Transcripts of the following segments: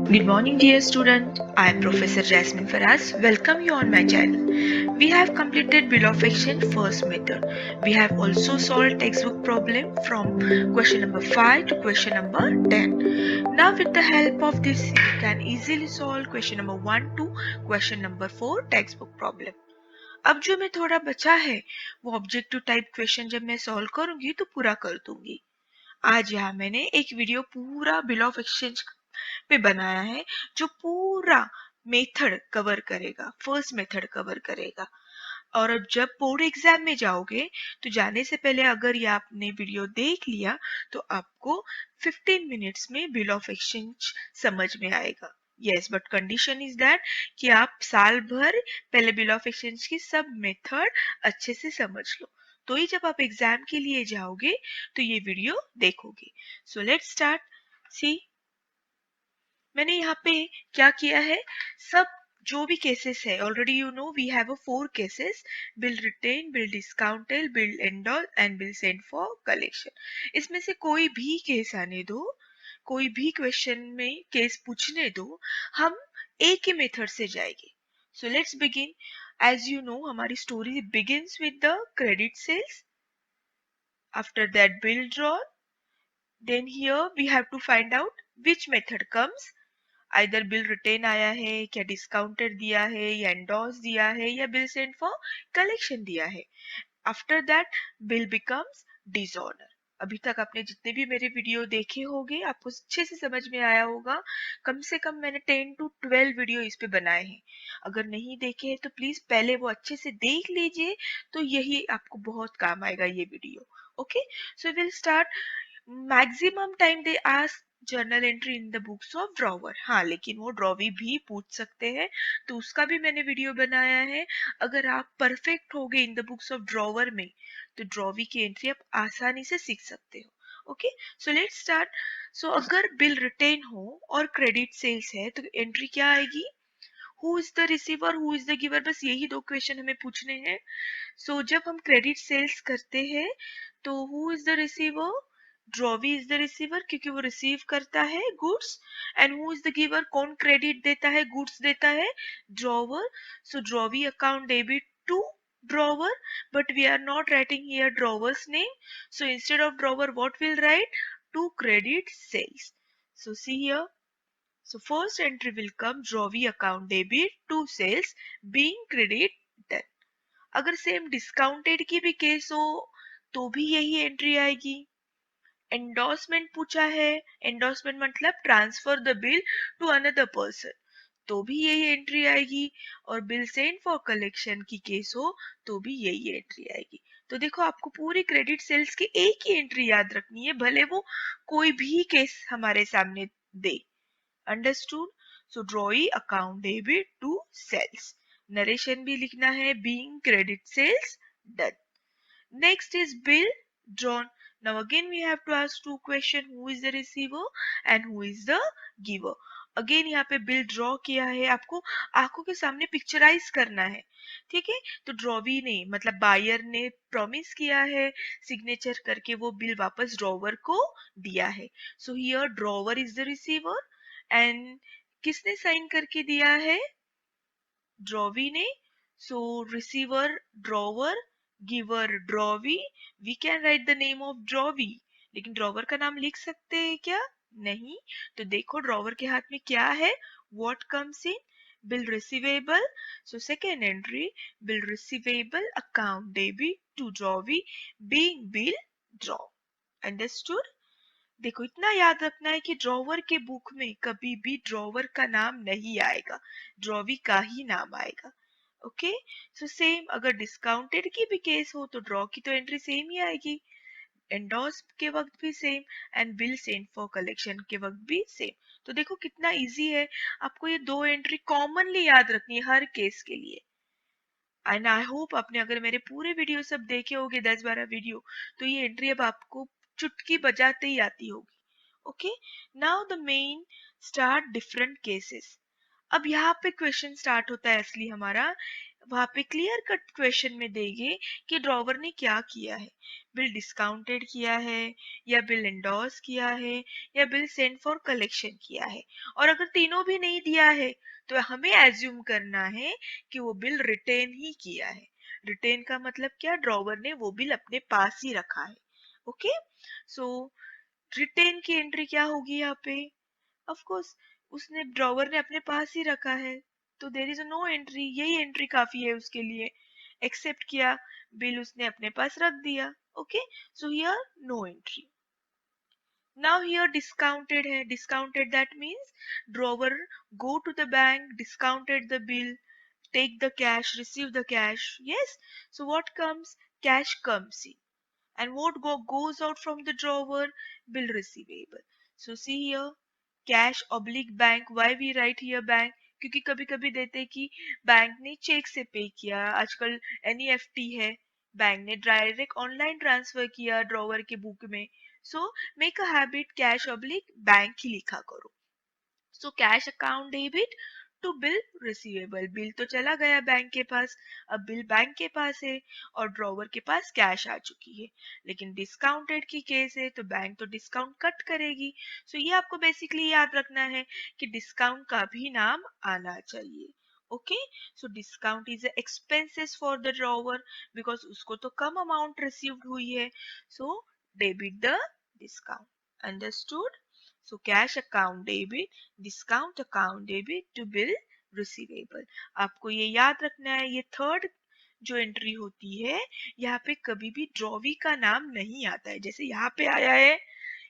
Good morning, dear student. I am Professor Jasmine Faraz. Welcome you on my channel. We have completed Bill of Exchange first method. We have also solved textbook problem from question number 5 to question number 10. Now with the help of this, you can easily solve question number 1 to question number 4 textbook problem. अब जो मैं थोड़ा बचा है वो objective type question जब मैं solve करूंगी तो पूरा कर दूंगी। आज यहाँ मैंने एक वीडियो पूरा बिल ऑफ एक्सचेंज पे बनाया है जो पूरा मेथड कवर करेगा, फर्स्ट मेथड कवर करेगा। और अब जब बोर्ड एग्जाम में जाओगे तो जाने से पहले अगर ये आपने वीडियो देख लिया तो आपको 15 मिनट्स में बिल ऑफ एक्सचेंज समझ में आएगा। Yes, but condition is that कि आप साल भर पहले बिल ऑफ एक्सचेंज की सब मेथड अच्छे से समझ लो, तो ही जब आप एग्जाम के लिए जाओगे तो ये वीडियो देखोगे। सो लेट्स स्टार्ट। सी, मैंने यहाँ पे क्या किया है, सब जो भी केसेस है already you know we have a 4 cases: bill retained, bill discounted, bill endorsed and bill send for collection. इसमें से कोई भी केस आने दो, कोई भी क्वेश्चन में केस पूछने दो, हम एक ही मेथड से जाएंगे। So let's begin. As you know हमारी story begins with the credit sales, after that bill draw, then here we have to find out which method comes. Either bill retained आया है, क्या डिस्काउंटेड दिया है, या endorse दिया है, या बिल सेंड फॉर कलेक्शन दिया है। After that bill becomes disorder. अभी तक आपने जितने भी मेरे वीडियो देखे होंगे आपको अच्छे से समझ में आया होगा। कम से कम मैंने 10 to 12 वीडियो इस पे बनाए हैं। अगर नहीं देखे हैं तो प्लीज पहले वो अच्छे से देख लीजिए, तो यही आपको बहुत काम आएगा ये video. Okay, so will start. Maximum time they ask journal entry in the books of drawer. हाँ, लेकिन वो ड्रॉवी भी पूछ सकते हैं, तो उसका भी मैंने वीडियो बनाया है। अगर आप परफेक्ट हो गए in the books of drawer में तो ड्रॉवी की एंट्री आप आसानी से सीख सकते हो। Okay, so let's start. So अगर बिल रिटेन हो और क्रेडिट सेल्स है तो एंट्री क्या आएगी? Who is the receiver, who is the giver, बस यही दो क्वेश्चन हमें पूछने हैं। सो जब हम क्रेडिट सेल्स करते हैं तो who is the receiver? Drawee is the receiver क्योंकि वो रिसीव करता है goods. And who is the giver? कौन क्रेडिट देता है, गुड्स देता है? Drawer. So drawee account debit to drawer, but we are not writing here drawer's name, so instead of drawer what we'll write? To credit sales. So see here, so first entry will come drawee account debit to sales being credit done. अगर same discounted की भी case हो तो भी यही entry आएगी। Endorsement पूछा है, एंडोर्समेंट मतलब transfer the bill to another person, तो भी यही एंट्री आएगी। और बिल सेंड फॉर कलेक्शन की केस हो तो भी यही एंट्री आएगी। तो देखो आपको पूरी क्रेडिट सेल्स की एक ही एंट्री याद रखनी है, भले वो कोई भी केस हमारे सामने दे। Understood? So drawee account debit to sales, narration भी लिखना है being credit sales done. Next is bill drawn. Now again we have to ask two questions: who is the receiver and who is the giver. Again यहाँ पे bill draw किया है, आपको आंखों के सामने पिक्चराइज करना है। ठीक है, तो ड्रॉवी ने मतलब बायर ने प्रॉमिस किया है सिग्नेचर करके वो बिल वापस ड्रॉवर को दिया है। So here drawer is the receiver and किसने साइन करके दिया है? ड्रॉवी ने। So receiver drawer, giver drawee. We can write the name of drawee, लेकिन ड्रॉवर का नाम लिख सकते हैं क्या? नहीं। तो देखो ड्रॉवर के हाथ में क्या है, what comes in? Bill receivable. So second entry, bill receivable account debit to drawee being bill draw. Understood? देखो इतना याद रखना है कि ड्रॉवर के बुक में कभी भी ड्रॉवर का नाम नहीं आएगा, ड्रॉवी का ही नाम आएगा। ओके, सो सेम अगर डिस्काउंटेड की भी केस हो तो ड्रॉ की तो एंट्री सेम ही आएगी, एंडोर्स के वक्त भी same, and bill send for collection के वक्त भी सेम। तो देखो कितना इजी है, आपको ये दो एंट्री कॉमनली याद रखनी है हर केस के लिए। एंड आई होप आपने अगर मेरे पूरे वीडियो सब देखे होंगे 10-12 वीडियो, तो ये एंट्री अब आपको चुटकी बजाते ही आती होगी। Okay, now the main start different cases. अब यहाँ पे क्वेश्चन स्टार्ट होता है असली हमारा। वहां पे क्लियर कट क्वेश्चन में देंगे कि ड्रॉवर ने क्या किया है, बिल डिस्काउंटेड किया है या बिल एंडोर्स किया है या बिल सेंड फॉर कलेक्शन किया है। और अगर तीनों भी नहीं दिया है तो हमें एज्यूम करना है कि वो बिल रिटेन ही किया है। रिटेन का मतलब क्या, ड्रॉवर ने वो बिल अपने पास ही रखा है। ओके, सो रिटेन की एंट्री क्या होगी यहाँ पे, ऑफ कोर्स उसने ड्रॉवर ने अपने पास ही रखा है, तो देर इज नो एंट्री, यही एंट्री काफी है उसके लिए। एक्सेप्ट किया, बिल उसने अपने पास रख दिया। Okay, so here no entry. Now here discounted है, discounted that means drawer go to the bank, discounted the bill, take the cash, receive the cash. Yes, so what comes, cash comes in, and what goes out from the drawer, bill receivable. So see here, cash oblique bank, why we write here bank, क्योंकि कभी कभी देते कि bank ने check से पे किया, आजकल एनईएफटी है, बैंक ने डायरेक्ट ऑनलाइन ट्रांसफर किया ड्रॉवर के बुक में। So make a habit, cash oblique bank ही लिखा करो। So cash account debit to bill receivable, bill तो चला गया बैंक के पास, अब बिल बैंक के पास है और ड्रॉवर के पास कैश आ चुकी है। लेकिन डिस्काउंटेड की केस है तो बैंक तो डिस्काउंट कट करेगी। सो ये आपको बेसिकली याद रखना है कि डिस्काउंट का भी नाम आना चाहिए। Okay, so discount is expenses for the drawer, because उसको तो कम अमाउंट रिसीव्ड हुई है, so debit the discount. Understood? So cash account debit, discount account debit to bill receivable. आपको ये याद रखना है, ये थर्ड जो एंट्री होती है यहाँ पे कभी भी ड्रॉवी का नाम नहीं आता है। जैसे यहाँ पे आया है,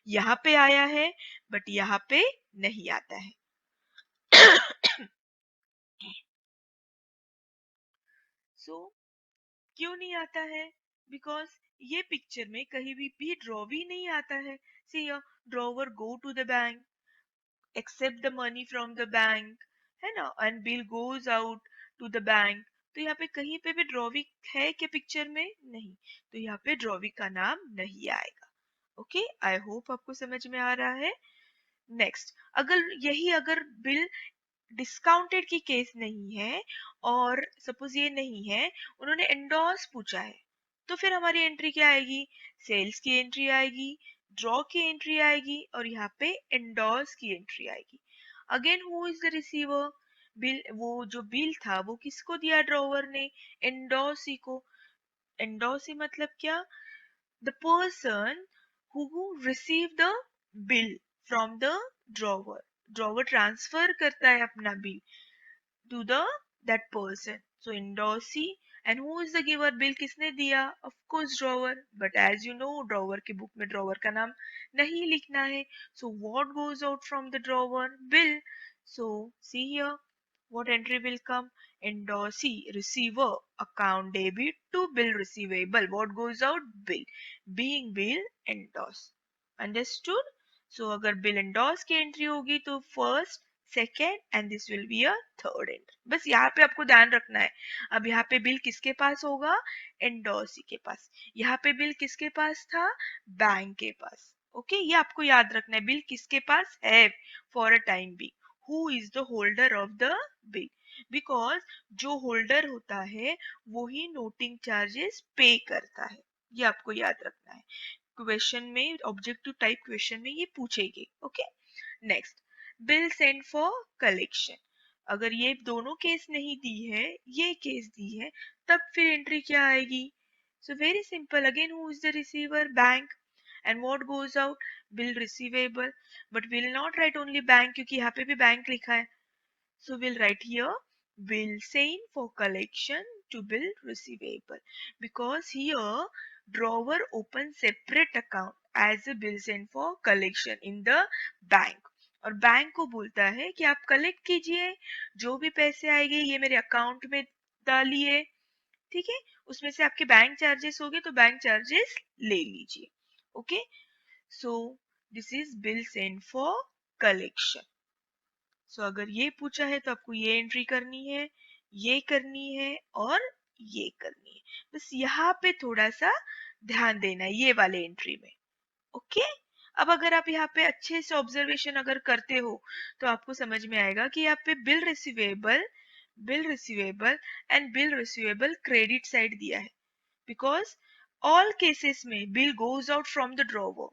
यहाँ पे आया है, बट यहाँ पे नहीं आता है। सो क्यों नहीं आता है, बिकॉज ये पिक्चर में कहीं भी ड्रॉवी नहीं आता है। See drawer go to the bank, accept the money from the bank, है ना, and bill goes out to the bank। तो यहाँ पे कहीं पे भी ड्रॉवी है क्या पिक्चर में, नहीं, तो यहाँ पे ड्रॉवी का नाम नहीं आएगा। ओके, आई होप आपको समझ में आ रहा है। नेक्स्ट, अगर बिल डिस्काउंटेड की केस नहीं है और सपोज ये नहीं है, उन्होंने एंडोर्स पूछा है, तो फिर हमारी एंट्री क्या आएगी, सेल्स की एंट्री आएगी, ड्रॉ की एंट्री आएगी और यहाँ पे एंडोर्स की एंट्री आएगी। Again who is the receiver, bill, वो जो बिल था वो किसको दिया ड्रॉवर ने, एंडोर्सी को। एंडोर्सी मतलब क्या, the person who receive the bill from the drawer, drawer transfer करता है अपना bill to the that person, so endorsee। and who is the giver, bill किसने दिया, of course drawer, but as you know drawer की book में drawer का नाम नहीं लिखना है, so what goes out from the drawer, bill। so see here, what entry will come, endorsee, receiver, account debit to bill receivable, what goes out, bill, being bill endorse। understood? so अगर bill endorse की entry होगी तो first, second and this will be a third entry. बस यहाँ पे आपको ध्यान रखना है, अब यहाँ पे बिल किसके पास होगा, एंडोर्सी के पास। यहाँ पे बिल किसके पास था, बैंक के पास। ओके, ये आपको याद रखना है, बिल किसके पास है for a time be, who is the holder of the bill, because जो होल्डर होता है वो ही नोटिंग चार्जेस पे करता है, ये आपको याद रखना है। क्वेश्चन में, ऑब्जेक्टिव टाइप क्वेश्चन में ये पूछेगी। Okay, next, bill send for collection, अगर ये दोनों केस नहीं दी है, ये केस दी है, तब फिर एंट्री क्या आएगी, so very simple, again who is the receiver, bank, and what goes out, bill receivable, but will not right only bank क्योंकि यहाँ पे भी बैंक लिखा है, so we'll write here bill sent for collection to bill receivable, because here drawer opens separate account as a bill sent for collection in the bank, और bank को बोलता है कि आप कलेक्ट कीजिए, जो भी पैसे आएंगे ये मेरे अकाउंट में डालिए, ठीक है, उसमें से आपके बैंक चार्जेस होंगे तो बैंक चार्जेस ले लीजिए। Okay, so this is bill send for collection. So अगर ये पूछा है तो आपको ये एंट्री करनी है, ये करनी है और ये करनी है, बस यहाँ पे थोड़ा सा ध्यान देना है ये वाले एंट्री में। ओके, अब अगर आप यहाँ पे अच्छे से ऑब्जर्वेशन अगर करते हो तो आपको समझ में आएगा कि यहाँ पे bill receivable bill receivable and bill receivable credit side दिया है, बिकॉज ऑल केसेस में bill goes out from the drawer.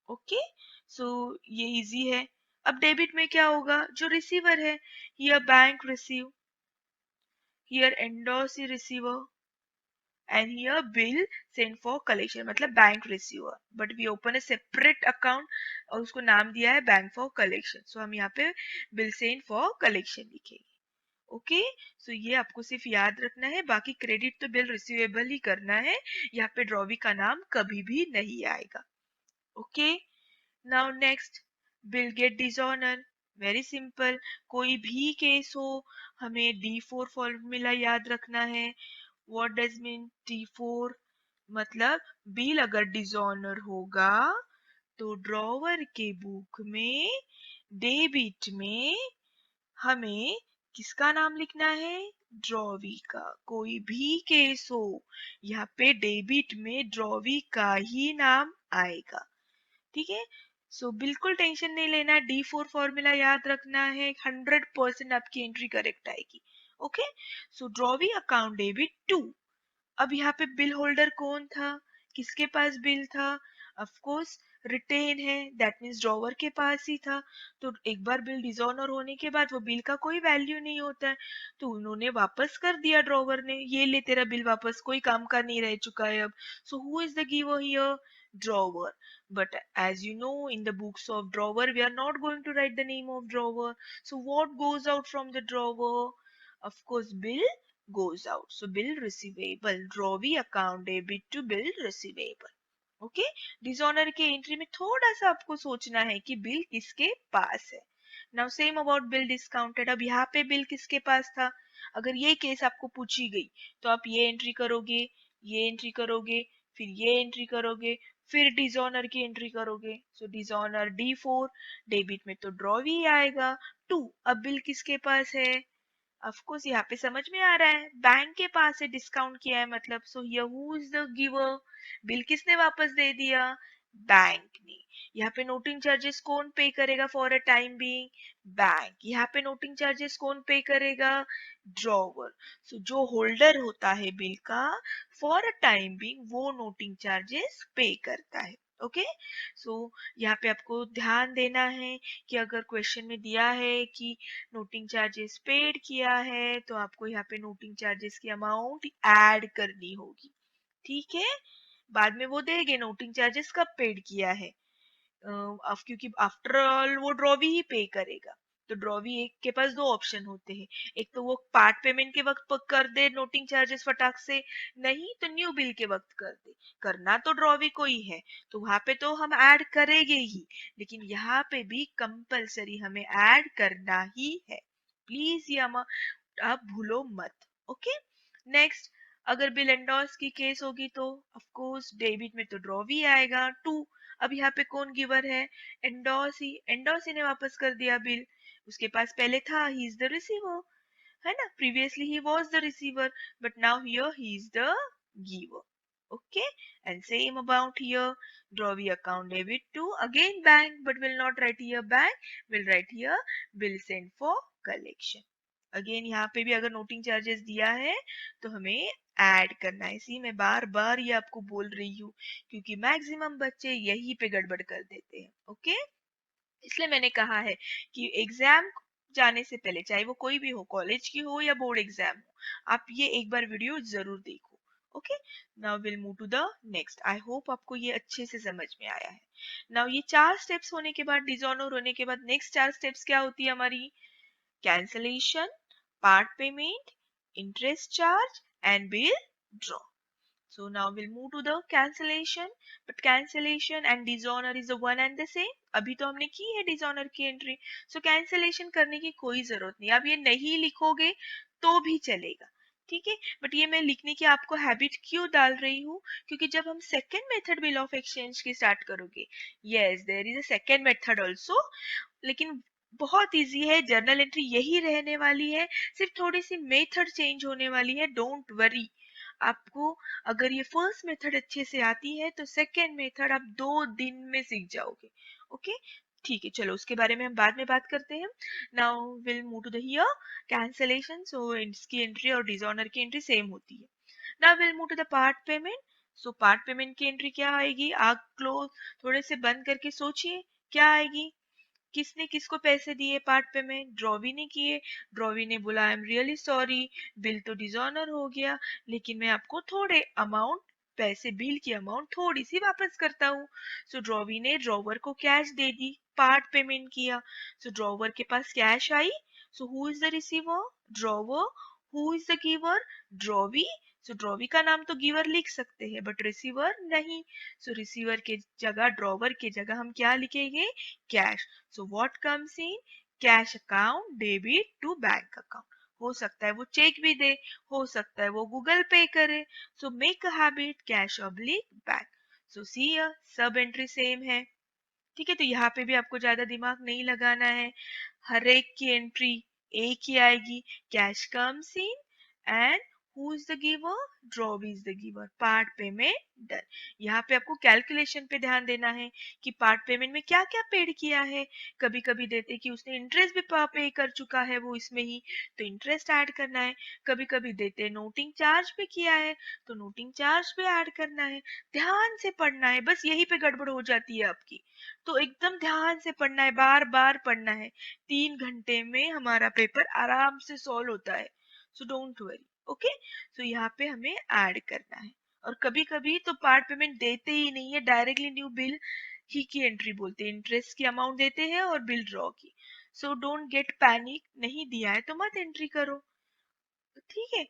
Okay, so ये इजी है। अब डेबिट में क्या होगा, जो रिसीवर है, here bank receive, here endorse receiver, and here bill sent for collection मतलब bank receiver, but we open a separate account और उसको नाम दिया है बैंक फॉर कलेक्शन, सो हम यहाँ पे बिल सेंड फॉर कलेक्शन लिखेंगे। ओके, सो ये आपको सिर्फ याद रखना है, बाकी क्रेडिट तो बिल रिसीवेबल ही करना है, यहाँ पे ड्रॉवी का नाम कभी भी नहीं आएगा। Okay, now next, bill get dishonour, very simple, कोई भी केस हो हमें D4 फॉर्मूला याद रखना है। व्हाट डज मीन D4, मतलब बिल अगर डिसऑनर होगा तो ड्रॉवर के बुक में डेबिट में हमें किसका नाम लिखना है, ड्रॉवी का। कोई भी केस हो यहाँ पे डेबिट में ड्रॉवी का ही नाम आएगा। ठीक है, सो बिल्कुल टेंशन नहीं लेना, D4 फॉर्मूला याद रखना है, 100% आपकी एंट्री करेक्ट आएगी। ओके, सो ड्रॉवी अकाउंट डेबिट 2। अब यहाँ पे बिल होल्डर कौन था, किसके पास बिल था, ऑफ कोर्स रिटेन है, दैट मीन्स ड्रॉवर के पास ही था। तो एक बार बिल डिसऑनर होने के बाद वो बिल का कोई वैल्यू नहीं होता है, तो उन्होंने वापस कर दिया ड्रॉवर ने, ये ले तेरा बिल वापस, कोई काम का नहीं रह चुका है अब। सो who is the giver here, drawer, but as you know in the books of drawer we are not going to write the name of drawer, so what goes out from the drawer, of course bill goes out, so bill receivable, drawee account debit to bill receivable। Okay, dishonour के entry में थोड़ा सा आपको सोचना है कि bill किसके पास है। Now same about bill discounted, अब यहाँ पे बिल किसके पास था, अगर ये केस आपको पूछी गई तो आप ये एंट्री करोगे, ये एंट्री करोगे, फिर ये एंट्री करोगे, फिर डिसऑनर की एंट्री करोगे। सो डिसऑनर D4, डेबिट में तो ड्रॉवी आएगा 2। अब बिल किसके पास है, ऑफ कोर्स यहाँ पे समझ में आ रहा है, बैंक के पास है, डिस्काउंट किया है मतलब, so here who is the giver, bill किसने वापस दे दिया, बैंक ने। यहाँ पे नोटिंग चार्जेस कौन पे करेगा for a time being, bank. यहाँ पे नोटिंग चार्जेस कौन पे करेगा, ड्रॉवर। सो जो होल्डर होता है बिल का फॉर अ टाइम बीइंग वो नोटिंग चार्जेस पे करता है। ओके, सो यहाँ पे आपको ध्यान देना है कि अगर क्वेश्चन में दिया है कि नोटिंग चार्जेस पेड किया है तो आपको यहाँ पे नोटिंग चार्जेस की अमाउंट ऐड करनी होगी। ठीक है, बाद में वो देंगे नोटिंग चार्जेस कब पेड किया है, क्योंकि आफ्टर ऑल वो ड्रॉवी ही पे करेगा। तो ड्रॉवी एक के पास दो ऑप्शन होते हैं, एक तो वो पार्ट पेमेंट के वक्त कर दे नोटिंग चार्जेस फटाक से, नहीं तो न्यू बिल के वक्त कर दे। करना तो ड्रॉवी को ही है, तो वहां पे तो हम ऐड करेंगे ही, लेकिन यहाँ पे भी कंपलसरी हमें ऐड करना ही है। प्लीज ये आप भूलो मत। ओके, नेक्स्ट, अगर बिल एंडोर्स की केस होगी तो ऑफ कोर्स डेबिट में तो ड्रॉवी आएगा 2। अब यहाँ पे कौन गिवर है, एंडोर्स ही ने वापस कर दिया बिल, उसके पास पहले था, ही इज द रिसीवर, है ना, previously he was the receiver, but now here he is the giver. Okay, and same about here, drawee account debit to again bank, but will not write here bank, will write here bill sent for collection। Again यहाँ पे भी अगर noting charges दिया है तो हमें add करना है, इसी में बार बार ये आपको बोल रही हूँ क्योंकि मैक्सिमम बच्चे यही पे गड़बड़ कर देते हैं। ओके, इसलिए मैंने कहा है कि एग्जाम जाने से पहले, चाहे वो कोई भी हो, कॉलेज की हो या बोर्ड एग्जाम हो, आप ये एक बार वीडियो जरूर देखो। Okay, now will move to the next. I hope आपको ये अच्छे से समझ में आया है। नाउ ये 4 स्टेप्स होने के बाद, डिसऑनर होने के बाद नेक्स्ट 4 स्टेप्स क्या होती है हमारी, cancellation, part payment, interest charge and bill draw। So now we'll move to the cancellation, but cancellation and dishonor is the one and the same। अभी तो हमने की है dishonor की एंट्री, so cancellation करने की कोई जरूरत नहीं। अब ये नहीं लिखोगे तो भी चलेगा, ठीक है, बट ये मैं लिखने की आपको हैबिट क्यों डाल रही हूँ, क्योंकि जब हम second method bill of exchange की स्टार्ट करोगे, yes there is a second method also, लेकिन बहुत इजी है, जर्नल एंट्री यही रहने वाली है, सिर्फ थोड़ी सी मेथड चेंज होने वाली है, डोंट वरी। आपको अगर ये फर्स्ट मेथड अच्छे से आती है तो सेकेंड मेथड आप 2 दिन में सीख जाओगे। ओके, ठीक है, चलो उसके बारे में हम बाद में बात करते हैं. Now will move to the here cancellation. So इसकी एंट्री और डिसऑनर की एंट्री सेम होती है. Now will move to the part payment. So part payment की एंट्री क्या आएगी? आग क्लोज थोड़े से बंद करके सोचिए क्या आएगी. किसने किसको पैसे दिए पार्ट पेमेंट? ड्रॉवी ने किए. ड्रॉवी ने बोला I am really sorry, bill तो डिसऑनर हो गया, लेकिन मैं आपको थोड़े अमाउंट पैसे बिल की अमाउंट थोड़ी सी वापस करता हूँ. सो ड्रॉवी ने ड्रॉवर को कैश दे दी, पार्ट पेमेंट किया. सो ड्रॉवर के पास कैश आई. So who is the receiver? Drawer. Who is the giver? Drawee. So drawee का नाम तो गिवर लिख सकते हैं बट रिसीवर नहीं. सो रिसीवर के जगह, ड्रॉवर के जगह हम क्या लिखेंगे? Cash. So what comes in? Cash account debit to bank account. हो सकता है वो चेक भी दे, हो सकता है वो गूगल पे करे. So make a habit cash oblique bank. So see सब एंट्री सेम है. ठीक है, तो यहाँ पे भी आपको ज्यादा दिमाग नहीं लगाना है. हर एक की एंट्री एक ही आएगी. Cash comes in and who is the giver? Drove is the giver. Part payment done. यहाँ पे आपको कैलकुलेशन पे ध्यान देना है कि पार्ट पेमेंट में क्या क्या पेड किया है. कभी कभी देते कि उसने इंटरेस्ट भी पे कर चुका है वो इसमें ही, तो इंटरेस्ट ऐड करना है. कभी कभी देते नोटिंग चार्ज पे किया है, तो नोटिंग चार्ज पे ऐड करना है. ध्यान से पढ़ना है, बस यही पे गड़बड़ हो जाती है आपकी. तो एकदम ध्यान से पढ़ना है, बार बार पढ़ना है. 3 घंटे में हमारा पेपर आराम से सॉल्व होता है. So don't worry. ओके. सो यहाँ पे हमें ऐड करना है. और कभी कभी तो पार्ट पेमेंट देते ही नहीं है, डायरेक्टली न्यू बिल ही की एंट्री बोलते हैं. इंटरेस्ट की अमाउंट देते हैं और बिल ड्रॉ की. So don't get panic. नहीं दिया है तो मत एंट्री करो. ठीक है.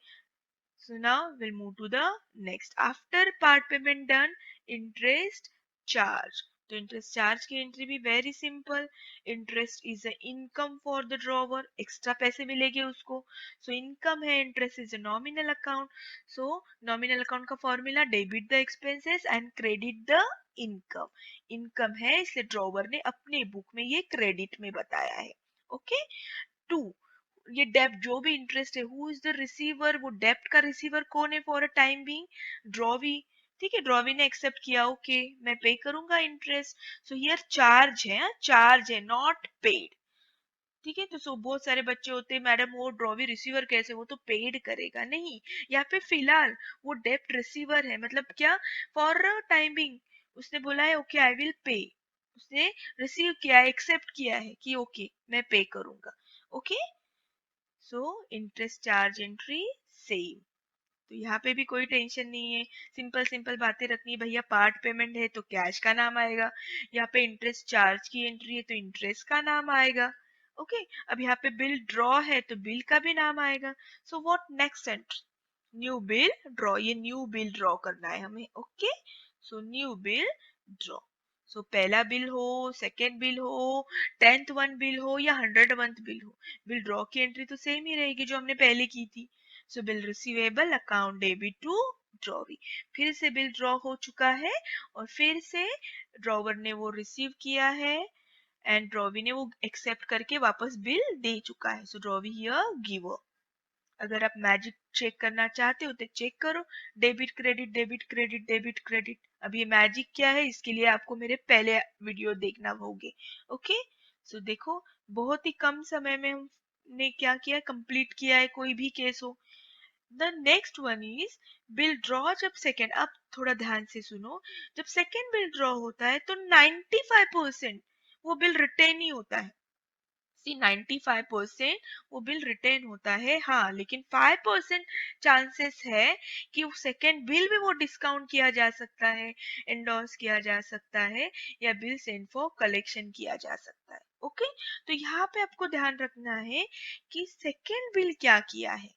So now we'll move to the next. After part payment done, interest charge. तो interest charge की एंट्री भी very simple. Interest is a income for the drawer. Extra पैसे मिलेंगे उसको. So income है, interest is a nominal account. So nominal account का formula debit the expenses and credit the income. Income है इसलिए drawer ने अपने बुक में ये क्रेडिट में बताया है. ओके. 2, ये डेब्ट जो भी इंटरेस्ट है, हु इज द रिसीवर? वो डेब्ट का रिसीवर कौन है for a time being? Drawee. ठीक है, ड्रॉवी ने एक्सेप्ट किया. ओके, मैं पे करूंगा इंटरेस्ट. सो हियर चार्ज है, चार्ज है, नॉट पेड. ठीक है, तो सो बहुत सारे बच्चे होते हैं मैडम वो ड्रॉवी रिसीवर कैसे, वो तो पेड करेगा. नहीं, यहाँ पे फिलहाल वो डेब्ट रिसीवर है. मतलब क्या? फॉर टाइम बीइंग उसने बोला है ओके आई विल पे. उसने रिसीव किया है, एक्सेप्ट किया है कि ओके मैं पे करूंगा. Okay. So interest charge entry same. तो यहाँ पे भी कोई टेंशन नहीं है. सिंपल सिंपल बातें रखनी है. भैया पार्ट पेमेंट है तो कैश का नाम आएगा. यहाँ पे इंटरेस्ट चार्ज की एंट्री है तो इंटरेस्ट का नाम आएगा. ओके. अब यहाँ पे बिल ड्रॉ है तो बिल का भी नाम आएगा. So what next entry? New bill draw. ये न्यू बिल ड्रॉ करना है हमें. Okay. So new bill draw. So पहला बिल हो, सेकेंड बिल हो, 10th वन बिल हो या 100th बिल हो, बिल ड्रॉ की एंट्री तो सेम ही रहेगी जो हमने पहले की थी. So bill receivable account debit to drawee. फिर से बिल ड्रॉ हो चुका है और फिर से ड्रॉवर ने वो रिसीव किया है एंड ड्रॉवी ने वो एक्सेप्ट करके वापस बिल दे चुका है. सो ड्रॉवी हियर गिवर. अगर आप मैजिक चेक करना चाहते हो तो चेक करो. Debit credit debit credit debit credit. अब ये मैजिक क्या है इसके लिए आपको मेरे पहले वीडियो देखना होंगे. ओके. सो देखो बहुत ही कम समय में हमने क्या किया, कंप्लीट किया है कोई भी केस हो. The next one is bill draw. जब सेकेंड, अब थोड़ा ध्यान से सुनो, जब सेकेंड बिल ड्रॉ होता है तो 95% वो बिल रिटेन ही होता है. सी 95% वो बिल रिटेन होता है. हाँ, लेकिन 5% चांसेस है कि सेकेंड बिल भी वो डिस्काउंट किया जा सकता है, एंडोर्स किया जा सकता है या बिल सेंड फॉर कलेक्शन किया जा सकता है. ओके. तो यहाँ पे आपको ध्यान रखना है कि सेकेंड बिल क्या किया है.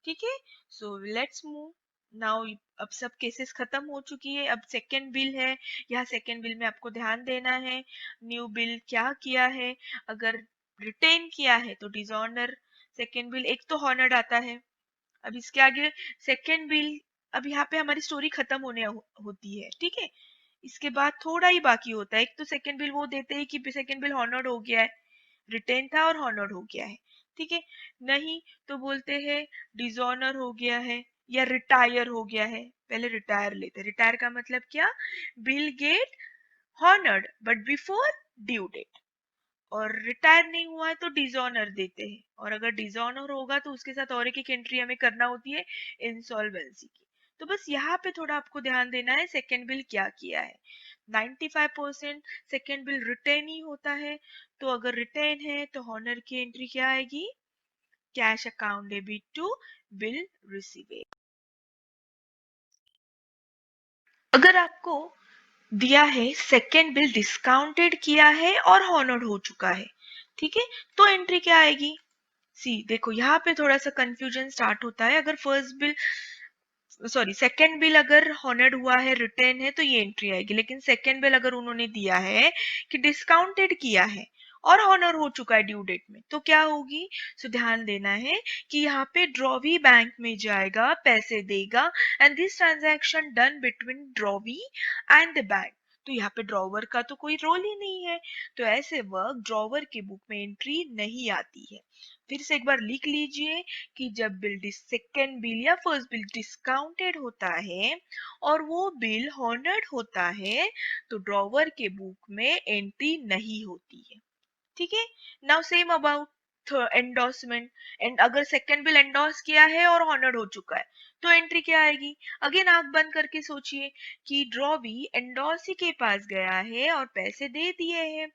ठीक है. So let's move now. अब सब केसेस खत्म हो चुकी है. अब सेकेंड बिल है. यहाँ सेकेंड बिल में आपको ध्यान देना है न्यू बिल क्या किया है. अगर रिटेन किया है तो डिसऑनर. सेकेंड बिल एक तो हॉनर्ड आता है. अब इसके आगे सेकेंड बिल. अब यहाँ पे हमारी स्टोरी खत्म होने होती है. ठीक है. इसके बाद थोड़ा ही बाकी होता है. एक तो सेकेंड बिल वो देते हैं कि सेकेंड बिल हॉनर्ड हो गया है, रिटेन था और हॉनर्ड हो गया है. ठीक है. नहीं तो बोलते हैं डिसऑनर हो गया है या रिटायर हो गया है. पहले रिटायर लेते. रिटायर का मतलब क्या? Bill get honoured but before due date. और रिटायर नहीं हुआ है तो डिसऑनर देते हैं, और अगर डिसऑनर होगा तो उसके साथ और एक एंट्री हमें करना होती है इंसॉल्वेंसी की। तो बस यहाँ पे थोड़ा आपको ध्यान देना है सेकेंड बिल क्या किया है। 95% सेकेंड बिल रिटेन ही होता है, तो अगर रिटेन है तो हॉनर की एंट्री क्या आएगी, cash account debit to bill receivable. अगर आपको दिया है सेकेंड बिल डिस्काउंटेड किया है और हॉनर्ड हो चुका है, ठीक है, तो एंट्री क्या आएगी। सी देखो यहाँ पे थोड़ा सा कंफ्यूजन स्टार्ट होता है। अगर first bill sorry second bill अगर हॉनर्ड हुआ है रिटर्न है तो ये एंट्री आएगी, लेकिन सेकेंड बिल अगर उन्होंने दिया है कि डिस्काउंटेड किया है और हॉनर हो चुका है ड्यू डेट में, तो क्या होगी। सो ध्यान देना है कि यहाँ पे ड्रॉवी बैंक में जाएगा, पैसे देगा, and this transaction done between drawee and the bank. तो यहाँ पे ड्रॉवर का तो कोई रोल ही नहीं है, तो ऐसे वर्क ड्रॉवर के बुक में एंट्री नहीं आती है। फिर से एक बार लिख लीजिए कि जब सेकेंड बिल या फर्स्ट बिल डिस्काउंटेड होता है और वो बिल हॉनर्ड होता है, तो ड्रॉवर के बुक में एंट्री नहीं होती है, ठीक है। Now same about endorsement, and अगर सेकेंड बिल एंडोर्स किया है और हॉनर्ड हो चुका है तो एंट्री क्या आएगी। अगेन आंख बंद करके सोचिए कि ड्रॉवी एंडोर्सी के पास गया है और पैसे दे दिए हैं,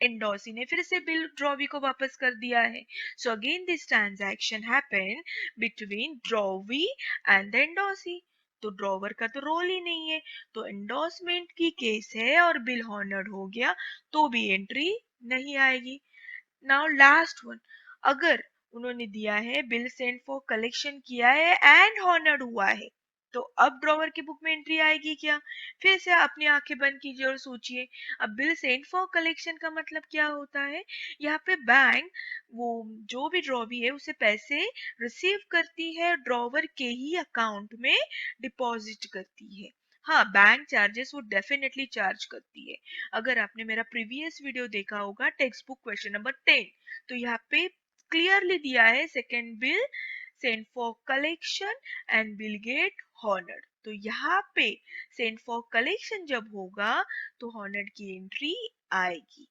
एंडोर्सी ने फिर से बिल ड्रॉवी को वापस कर दिया है। So again this transaction happen between drawee and endorsee, तो ड्रॉवर का तो रोल ही नहीं है, तो एंडोर्समेंट की केस है और बिल हॉनर्ड हो गया तो भी एंट्री नहीं आएगी। नाउ लास्ट वन, अगर उन्होंने दिया है बिल सेंड फॉर कलेक्शन किया है एंड हॉनर्ड हुआ है, तो अब ड्रॉवर की बुक में एंट्री आएगी क्या। फिर से अपनी आंखें बंद कीजिए और सोचिए, अब बिल सेंड फॉर कलेक्शन का मतलब क्या होता है। यहाँ पे बैंक वो जो भी ड्रॉवी है उसे पैसे रिसीव करती है, ड्रॉवर के ही अकाउंट में डिपॉजिट करती है। हाँ, बैंक चार्जेस वो डेफिनेटली चार्ज करती है। अगर आपने मेरा प्रीवियस वीडियो देखा होगा टेक्स्ट बुक क्वेश्चन नंबर 10, तो यहाँ पे क्लियरली दिया है second bill send for collection and bill get honoured, तो यहाँ पे सेंड फॉर कलेक्शन जब होगा तो हॉनर्ड की एंट्री आएगी।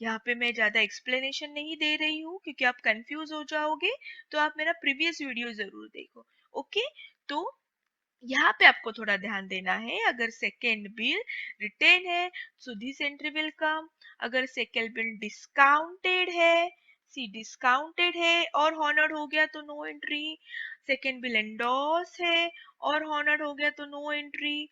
यहाँ पे मैं ज्यादा एक्सप्लेनेशन नहीं दे रही हूँ क्योंकि आप कंफ्यूज हो जाओगे, तो आप मेरा प्रीवियस वीडियो जरूर देखो। ओके, तो यहाँ पे आपको थोड़ा ध्यान देना है, अगर सेकेंड बिल रिटेन है so this entry will come, अगर सेकेंड बिल डिस्काउंटेड है, सी डिस्काउंटेड है और हॉनर्ड हो गया तो no entry, second bill endorse है और हॉनर्ड हो गया तो no entry,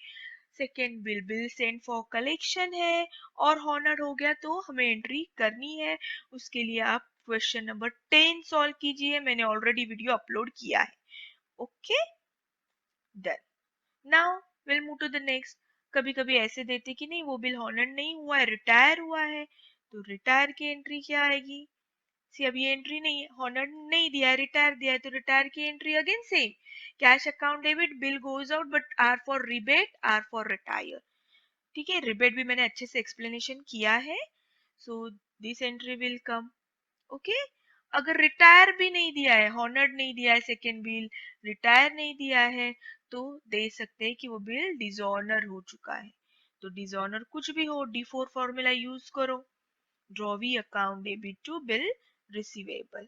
second bill bill send for collection है और हॉनर्ड हो गया तो हमें एंट्री करनी है। उसके लिए आप क्वेश्चन नंबर 10 सॉल्व कीजिए, मैंने ऑलरेडी वीडियो अपलोड किया है। Okay, done. Now will move to the next. कभी कभी ऐसे देते कि नहीं वो बिल हॉनर्ड नहीं हुआ है, रिटायर हुआ है, तो रिटायर की एंट्री क्या आएगी। सी अब ये एंट्री नहीं है, हॉनर्ड नहीं दिया है, रिटायर दिया है, तो रिटायर की entry again same, cash account debit bill goes out but R for rebate R for retire. ठीक है, रिबेट भी मैंने अच्छे से एक्सप्लेनेशन किया है, so this entry will come. Okay, अगर रिटायर भी नहीं दिया है, हॉनर्ड नहीं दिया है सेकेंड बिल, रिटायर नहीं दिया है, तो दे सकते हैं कि वो बिल डिसऑनर हो चुका है। तो डिसऑनर कुछ भी हो, D4 फॉर्मूला यूज करो, drawee account debit to bill receivable,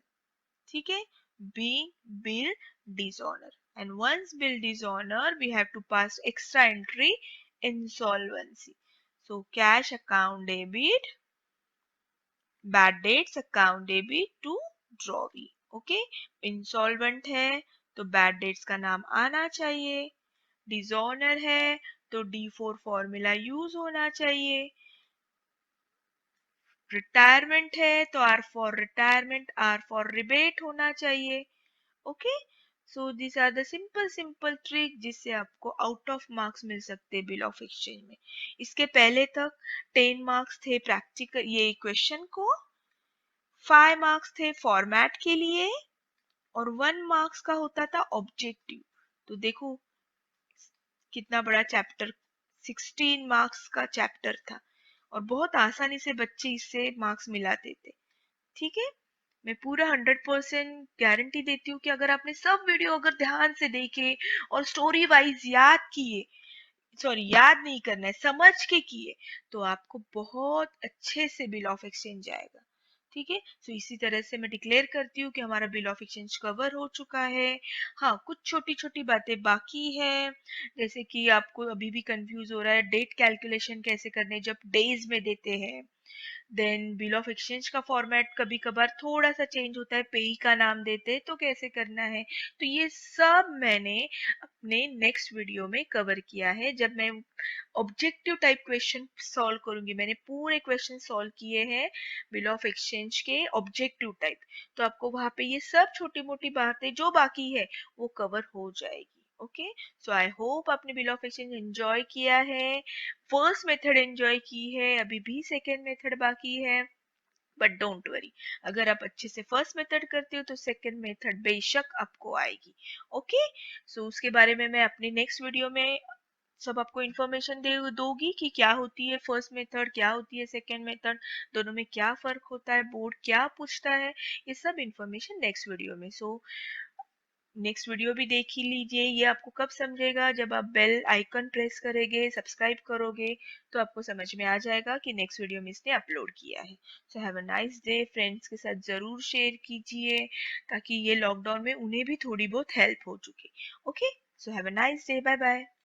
ठीक है, being bill dishonour, and once bill dishonour we have to pass extra entry insolvency, so cash account debit bad debts account debit to drawee. Okay, insolvent है तो bad debts का नाम आना चाहिए, dishonour है तो D4 फॉर्मूला यूज होना चाहिए, रिटायरमेंट है तो R for retirement R for rebate होना चाहिए। Okay, so this are the simple simple trick जिससे आपको आउट ऑफ मार्क्स मिल सकते हैं बिल ऑफ एक्सचेंज में। इसके पहले तक 10 मार्क्स थे प्रैक्टिकल ये क्वेश्चन को, 5 मार्क्स थे फॉर्मेट के लिए और 1 मार्क्स का होता था ऑब्जेक्टिव। तो देखो कितना बड़ा चैप्टर, 16 मार्क्स का चैप्टर था और बहुत आसानी से बच्चे इससे मार्क्स मिलाते थे। ठीक है, मैं पूरा 100% गारंटी देती हूँ कि अगर आपने सब वीडियो अगर ध्यान से देखे और स्टोरी वाइज याद किए, सॉरी याद नहीं करना है समझ के किए, तो आपको बहुत अच्छे से बिल ऑफ एक्सचेंज जाएगा। ठीक है। सो इसी तरह से मैं डिक्लेयर करती हूँ कि हमारा बिल ऑफ एक्सचेंज कवर हो चुका है। हाँ, कुछ छोटी छोटी बातें बाकी है, जैसे कि आपको अभी भी कंफ्यूज हो रहा है डेट कैलकुलेशन कैसे करने जब डेज में देते हैं। देन बिल ऑफ एक्सचेंज का फॉर्मेट कभी कभार थोड़ा सा चेंज होता है, पेई का नाम देते हैं तो कैसे करना है। तो ये सब मैंने अपने नेक्स्ट वीडियो में कवर किया है, जब मैं ऑब्जेक्टिव टाइप क्वेश्चन सॉल्व करूंगी। मैंने पूरे क्वेश्चन सॉल्व किए हैं बिल ऑफ एक्सचेंज के ऑब्जेक्टिव टाइप, तो आपको वहां पे ये सब छोटी मोटी बातें जो बाकी है वो कवर हो जाएगी। ओके, सो आई होप आपने बिल ऑफ एक्सचेंज एंजॉय किया है, फर्स्ट मेथड एंजॉय की है, अभी भी सेकेंड मेथड बाकी है। बट डोंट वरी, अगर आप अच्छे से फर्स्ट मेथड करते हो तो सेकंड मेथड बेशक आपको आएगी। ओके, सो उसके बारे में मैं अपनी नेक्स्ट वीडियो में सब आपको इन्फॉर्मेशन दे दोगी कि क्या होती है फर्स्ट मेथड, क्या होती है सेकंड मेथड, दोनों में क्या फर्क होता है, बोर्ड क्या पूछता है, ये सब इन्फॉर्मेशन नेक्स्ट वीडियो में। सो नेक्स्ट वीडियो भी देख ही लीजिए। ये आपको कब समझेगा, जब आप बेल आइकन प्रेस करेंगे, सब्सक्राइब करोगे, तो आपको समझ में आ जाएगा कि नेक्स्ट वीडियो में इसने अपलोड किया है। सो have a nice day, friends के साथ जरूर शेयर कीजिए ताकि ये लॉकडाउन में उन्हें भी थोड़ी बहुत हेल्प हो चुके। Okay, so have a nice day, bye bye.